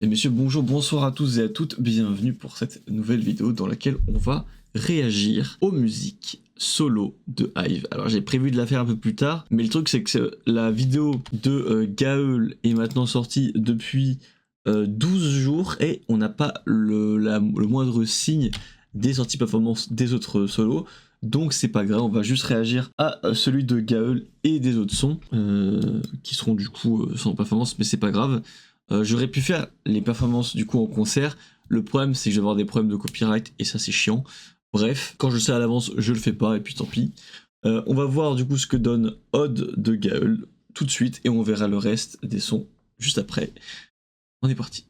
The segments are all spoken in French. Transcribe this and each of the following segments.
Et messieurs, bonjour, bonsoir à tous et à toutes, bienvenue pour cette nouvelle vidéo dans laquelle on va réagir aux musiques solo de Hive. Alors j'ai prévu de la faire un peu plus tard, mais le truc c'est que la vidéo de Gaeul est maintenant sortie depuis 12 jours et on n'a pas le moindre signe des sorties performance des autres solos. Donc c'est pas grave, on va juste réagir à celui de Gaeul et des autres sons qui seront du coup sans performance, mais c'est pas grave. J'aurais pu faire les performances du coup en concert. Le problème c'est que je vais avoir des problèmes de copyright et ça c'est chiant. Bref, quand je sais à l'avance, je le fais pas et puis tant pis. On va voir du coup ce que donne Odd de Gaeul tout de suite et on verra le reste des sons juste après. On est parti.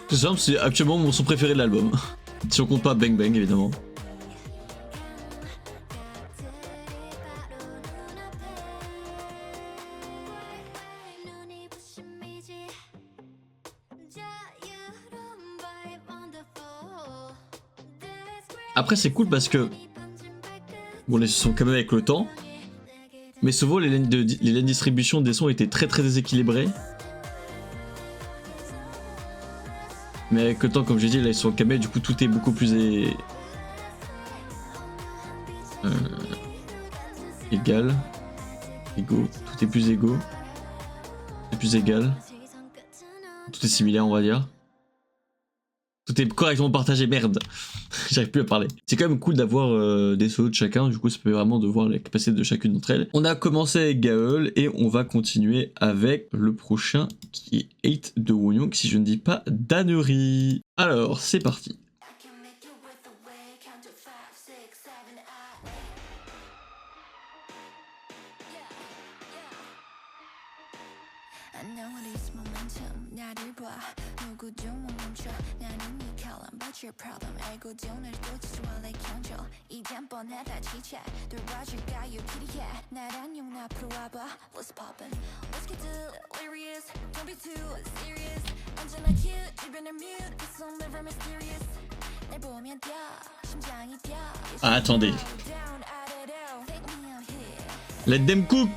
C'est simple, c'est actuellement mon son préféré de l'album. Si on compte pas Bang Bang évidemment. Après c'est cool parce que bon, les sons quand même avec le temps, mais souvent les lignes de distribution des sons étaient très déséquilibrées. Mais avec le temps, comme j'ai dit, là ils sont camés, du coup tout est beaucoup plus égal, égaux, tout est plus égaux, c'est plus égal, tout est similaire on va dire. Tout est correctement partagé, merde. J'arrive plus à parler. C'est quand même cool d'avoir des solos de chacun, du coup ça permet vraiment de voir les capacités de chacune d'entre elles. On a commencé avec Gaeul et on va continuer avec le prochain qui est 8 de Wonyoung, si je ne dis pas d'ânerie. Alors, c'est parti. Your problem 알고 돈을 쫓지 원래 경조 이젠 뻔해 다 지체 돌봐줄까 you kitty cat 나란 용 앞으로 와봐 What's poppin' Let's get delirious Don't be too serious 언제나 cute 주변을 mute It's so never mysterious 날 보면 뛰어 심장이 뛰어 Ah, attendez. Let them cook.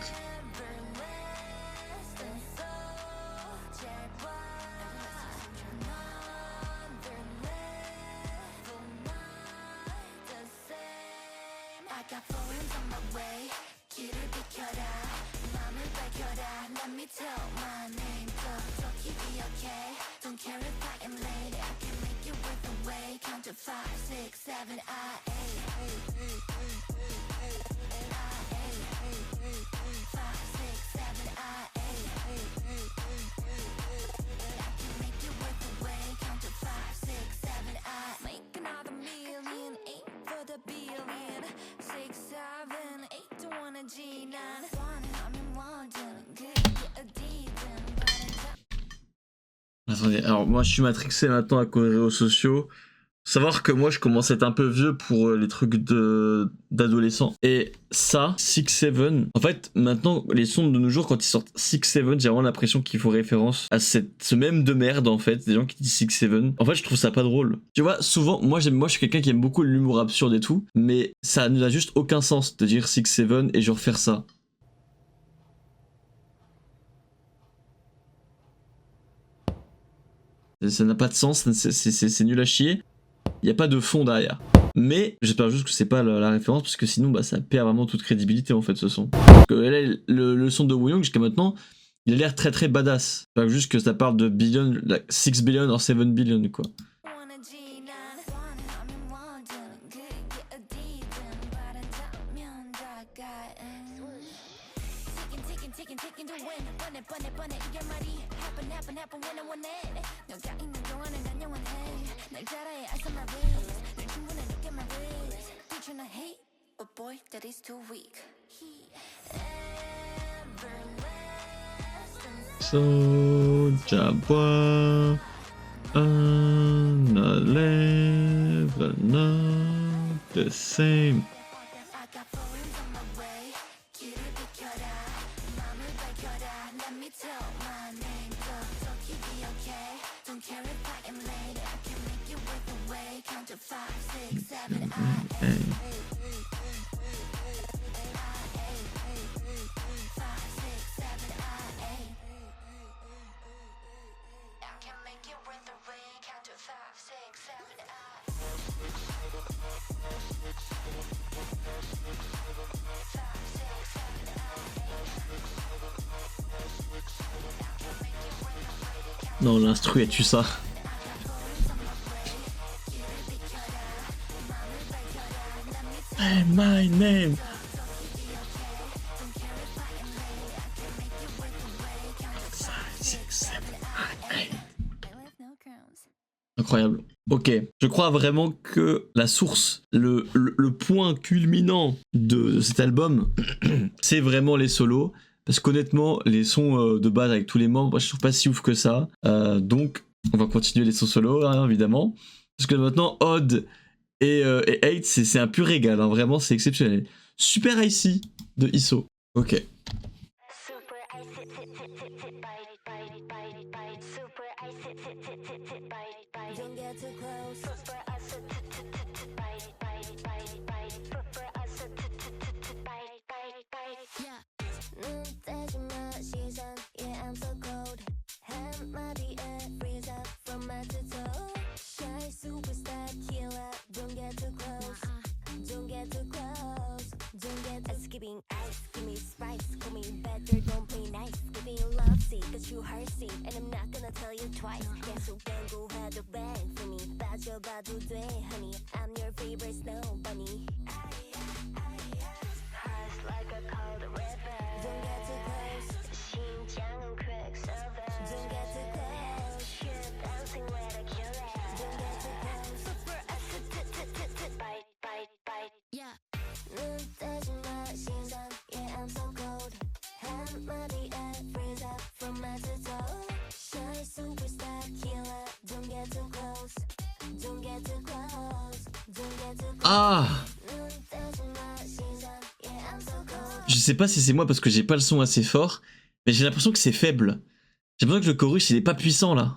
Attendez, alors moi je suis matrixé maintenant à cause des réseaux sociaux. Savoir que moi je commence à être un peu vieux pour les trucs d'adolescents. Et ça, 6-7, en fait maintenant les sons de nos jours quand ils sortent 6-7, j'ai vraiment l'impression qu'ils font référence à ce même de merde en fait, des gens qui disent 6-7. En fait je trouve ça pas drôle. Tu vois, souvent, moi je suis quelqu'un qui aime beaucoup l'humour absurde et tout, mais ça n'a juste aucun sens de dire 6-7 et genre faire ça. Ça n'a pas de sens, c'est nul à chier. Il n'y a pas de fond derrière. Mais j'espère juste que c'est pas la référence, parce que sinon bah, ça perd vraiment toute crédibilité en fait ce son. Parce que là, le son de Woo-Young jusqu'à maintenant, il a l'air très très badass. Pas juste que ça parle de billion, 6 billion or 7 billion quoi. So, Jabwa, level, not the same. Non, l'instru, tu ça. Hey, my name. Incroyable. Ok, je crois vraiment que la source, le point culminant de cet album, c'est vraiment les solos. Parce qu'honnêtement, les sons de base avec tous les membres, je trouve pas si ouf que ça. Donc, on va continuer les sons solos, hein, évidemment. Parce que maintenant, Odd et 8, c'est un pur régal. Hein, vraiment, c'est exceptionnel. Super Icy de ISO. Ok. Ah! Je sais pas si c'est moi parce que j'ai pas le son assez fort, mais j'ai l'impression que c'est faible. J'ai l'impression que le chorus il est pas puissant là.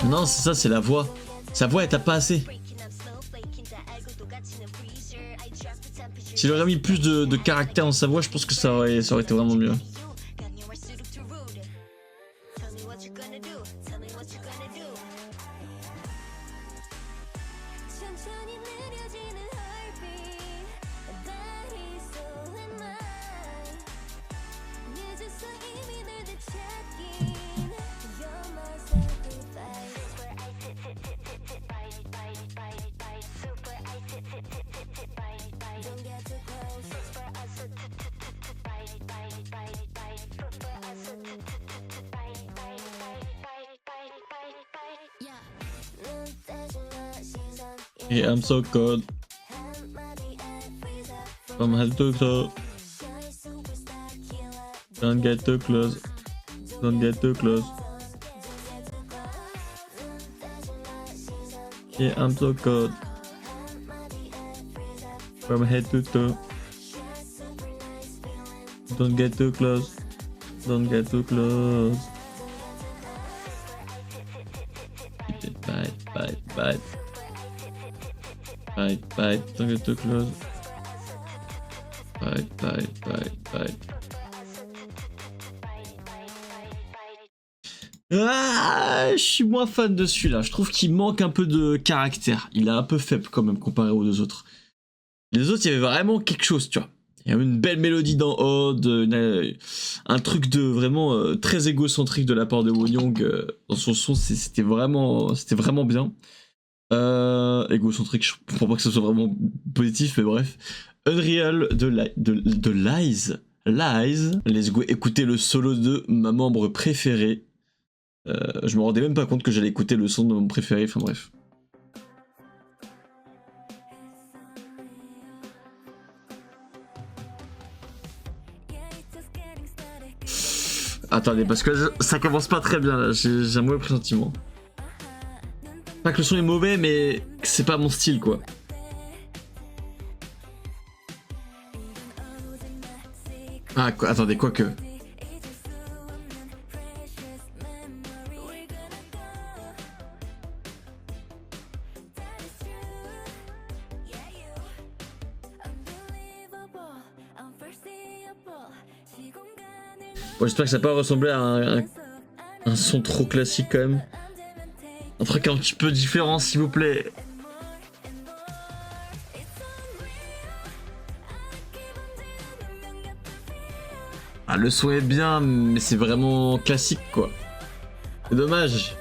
Non, c'est ça, c'est la voix. Sa voix elle tape pas assez. S'il aurait mis plus de caractère dans sa voix, je pense que ça aurait été vraiment mieux. Yeah, I'm so cold. From head to toe. Don't get too close. Don't get too close. Yeah, I'm so cold. From head to toe. Don't get too close. Don't get too close. Bite, bite, bite. Bite, bite, don't get too close. Bite, bite, bite, bite. Ah, je suis moins fan de celui-là. Je trouve qu'il manque un peu de caractère. Il est un peu faible quand même comparé aux deux autres. Les autres, il y avait vraiment quelque chose, tu vois. Il y avait une belle mélodie dans Odd, un truc de vraiment très égocentrique de la part de Wonyoung dans son son. C'était vraiment bien. Égocentrique, je comprends pas que ce soit vraiment positif, mais bref. Unreal de Lies. Let's go écouter le solo de ma membre préférée. Je me rendais même pas compte que j'allais écouter le son de mon préféré, enfin bref. Attendez, parce que ça commence pas très bien là, j'ai un mauvais pressentiment. Pas que le son est mauvais, mais c'est pas mon style quoi. Ah, quoi, attendez, quoique. Bon, j'espère que ça va pas ressembler à un son trop classique quand même. Un truc un petit peu différent s'il vous plaît. Ah, le son est bien, mais c'est vraiment classique quoi. C'est dommage.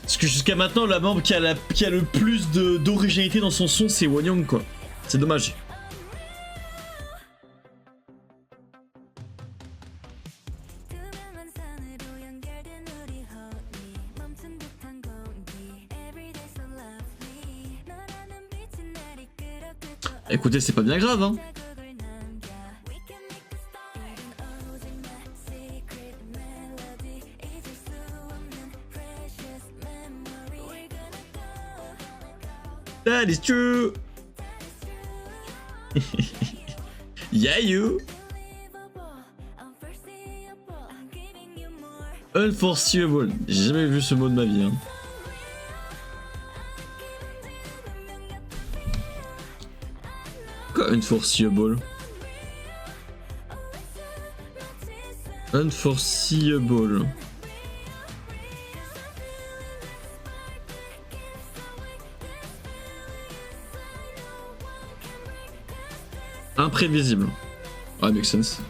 Parce que jusqu'à maintenant, la membre qui a le plus d'originalité dans son son, c'est Wonyoung quoi. C'est dommage. Écoutez, c'est pas bien grave hein. That is true. Yeah you. Unforeseeable. J'ai jamais vu ce mot de ma vie hein. Quoi unforeseeable? Unforeseeable. Imprévisible. Ah, make sense.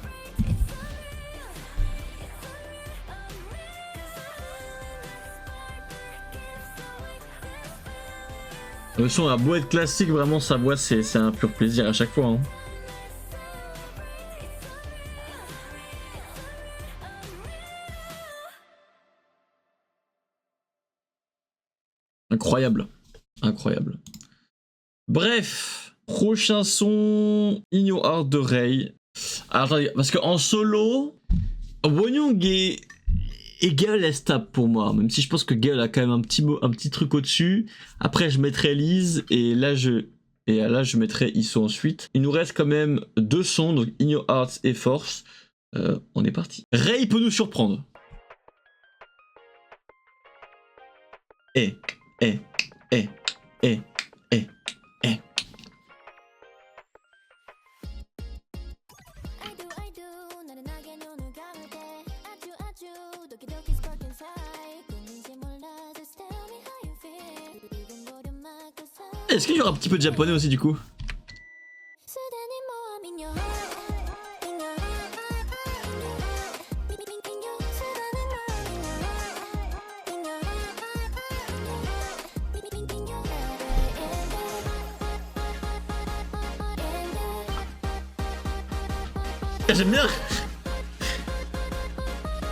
Le son a beau être classique, vraiment sa voix c'est un pur plaisir à chaque fois. Hein. Incroyable. Incroyable. Bref. Prochain son, In Your Heart de Ray. Alors attendez, parce qu'en solo, Wonyoung et Gaël est stable pour moi, même si je pense que Gaël a quand même un petit truc au-dessus. Après je mettrai Lise et là je mettrai Isso ensuite. Il nous reste quand même deux sons, donc In Your Heart et Force. On est parti. Ray peut nous surprendre. Est-ce qu'il y aura un petit peu de japonais aussi du coup? J'aime bien.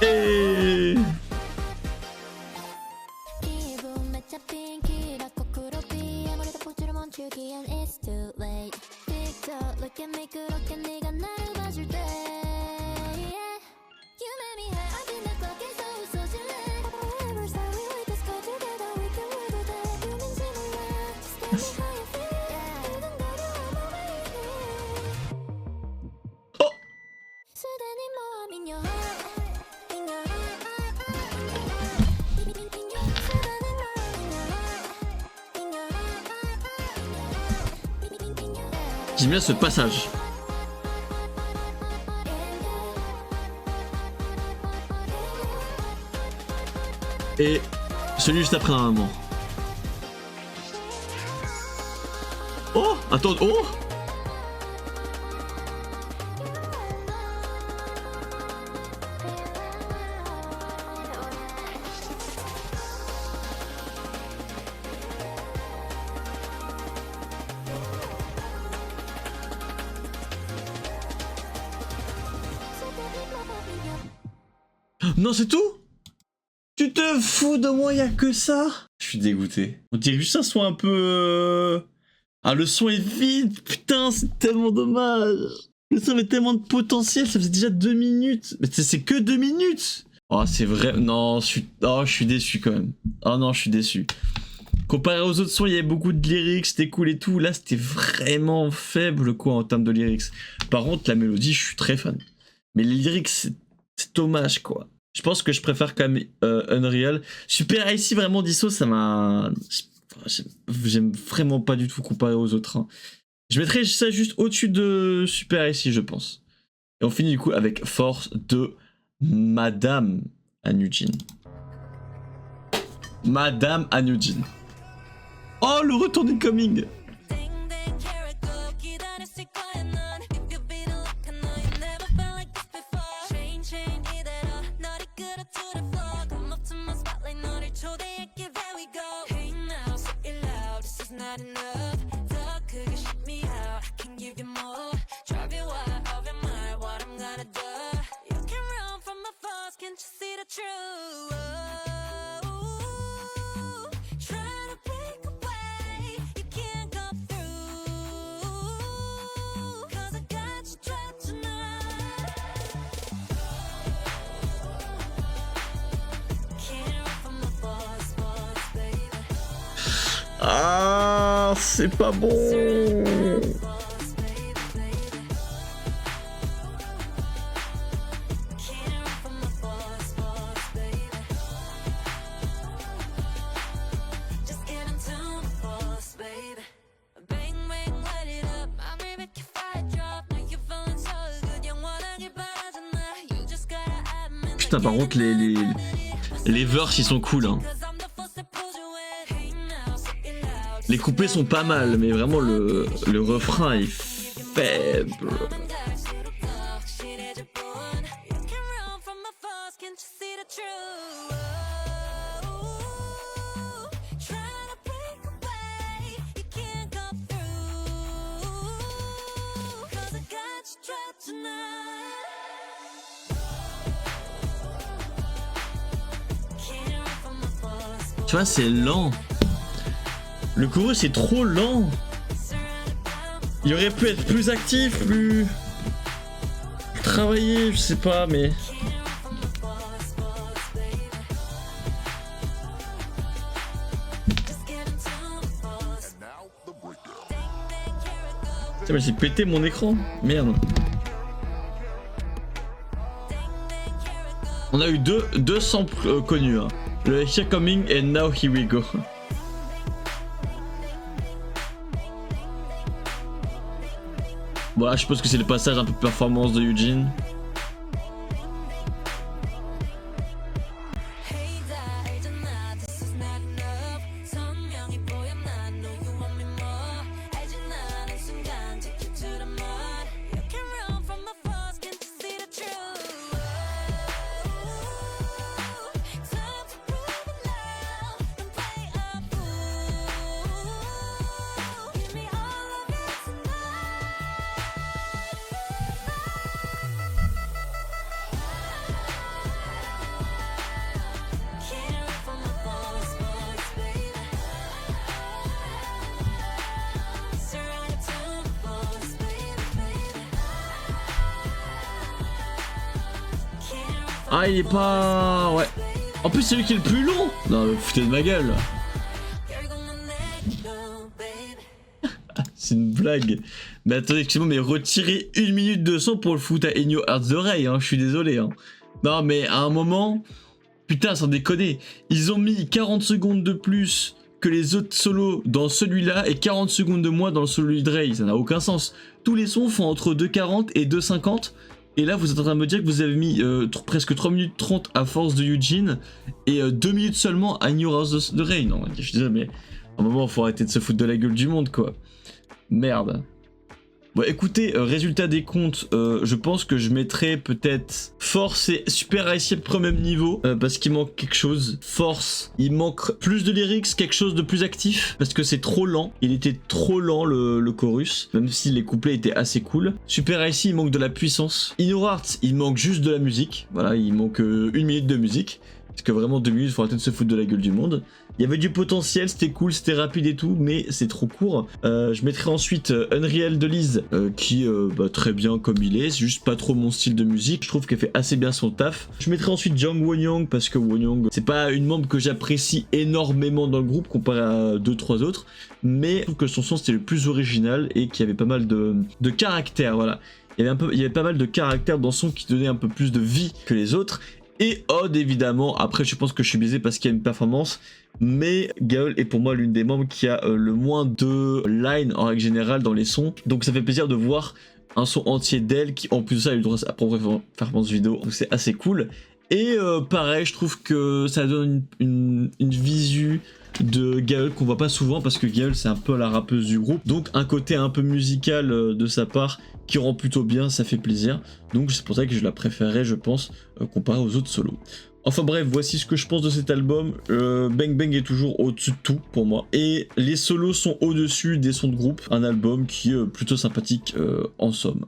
Et... 기분 맞잡힌 기라고 그룹이 아무래도 포즈를 멈추기엔 it's too late 틱톡 look at me 그렇게 네가 나를 봐줄 때 yeah. You made me high 아직 내 꽉에서 웃어질래 Forever sorry we just go together we can weather that 유명세 몰라 Just tell me how you feel 두근거려 몸에 어? 수단이 모험 in your heart in your heart J'aime bien ce passage. Et celui juste après normalement. Oh, attends, oh. Non, c'est tout? Tu te fous de moi, y'a que ça? Je suis dégoûté. On dirait juste un son un peu... Ah, le son est vide, putain, c'est tellement dommage. Le son avait tellement de potentiel, ça faisait déjà 2 minutes. Mais c'est que 2 minutes. Oh, c'est vrai, non, je suis déçu quand même. Oh non, je suis déçu. Comparé aux autres sons, il y avait beaucoup de lyrics, c'était cool et tout. Là, c'était vraiment faible, quoi, en termes de lyrics. Par contre, la mélodie, je suis très fan. Mais les lyrics, c'est dommage, quoi. Je pense que je préfère quand même Unreal. Super Icy, vraiment, Disso, ça m'a... J'aime vraiment pas du tout comparé aux autres. Hein. Je mettrais ça juste au-dessus de Super Icy, je pense. Et on finit du coup avec Force de Madame Anujin. Madame Anujin. Oh, le retour du coming. Ah, c'est pas bon. Putain, par contre, les verses, ils sont cool, hein. Les coupés sont pas mal, mais vraiment le refrain est faible. Tu vois, c'est lent. Le chorus c'est trop lent. Il aurait pu être plus actif, plus travaillé, je sais pas, mais... Tiens, mais j'ai pété mon écran. Merde. On a eu deux samples connus. Hein. Le Here Coming et Now Here We Go. Voilà, je suppose que c'est le passage un peu performance de Eugene. Ah, il est pas... Ouais. En plus, c'est lui qui est le plus long. Non, mais foutez de ma gueule. C'est une blague. Mais attendez, excusez-moi, mais retirer 1 minute de son pour le foutre à Ennio Hearts d'oreille, hein. Je suis désolé, hein. Non, mais à un moment... Putain, sans déconner. Ils ont mis 40 secondes de plus que les autres solos dans celui-là et 40 secondes de moins dans le solo de Ray. Ça n'a aucun sens. Tous les sons font entre 2,40 et 2,50. Et là, vous êtes en train de me dire que vous avez mis presque 3 minutes 30 à force de Eugene et 2 minutes seulement à New House de Ray. Non, je suis désolé, mais à un moment, faut arrêter de se foutre de la gueule du monde, quoi. Merde. Bon, écoutez, résultat des comptes, je pense que je mettrais peut-être Force et Super Ice Prep même niveau, parce qu'il manque quelque chose. Force, il manque plus de lyrics, quelque chose de plus actif, parce que c'est trop lent. Il était trop lent le chorus, même si les couplets étaient assez cool. Super Ice, il manque de la puissance. Ennio Hearts, il manque juste de la musique. Voilà, il manque 1 minute de musique. Parce que vraiment 2 minutes, il faut arrêter de se foutre de la gueule du monde. Il y avait du potentiel, c'était cool, c'était rapide et tout, mais c'est trop court. Je mettrai ensuite Unreal de Liz, qui très bien comme il est, c'est juste pas trop mon style de musique. Je trouve qu'elle fait assez bien son taf. Je mettrai ensuite Jang Won-young, parce que Won-young, c'est pas une membre que j'apprécie énormément dans le groupe, comparé à 2-3 autres, mais je trouve que son son c'était le plus original et qu'il y avait pas mal de caractère, voilà. Il y avait pas mal de caractère dans son qui donnait un peu plus de vie que les autres. Et Odd évidemment, après je pense que je suis biaisé parce qu'il y a une performance, mais Gaël est pour moi l'une des membres qui a le moins de lines en règle générale dans les sons, donc ça fait plaisir de voir un son entier d'elle qui en plus de ça a eu le droit à sa propre performance vidéo, donc c'est assez cool. Et pareil, je trouve que ça donne une visu de Gaël qu'on voit pas souvent parce que Gaël c'est un peu la rappeuse du groupe, donc un côté un peu musical de sa part qui rend plutôt bien, ça fait plaisir, donc c'est pour ça que je la préférerais je pense comparé aux autres solos. Enfin bref, voici ce que je pense de cet album. Bang Bang est toujours au-dessus de tout pour moi, et les solos sont au-dessus des sons de groupe, un album qui est plutôt sympathique en somme.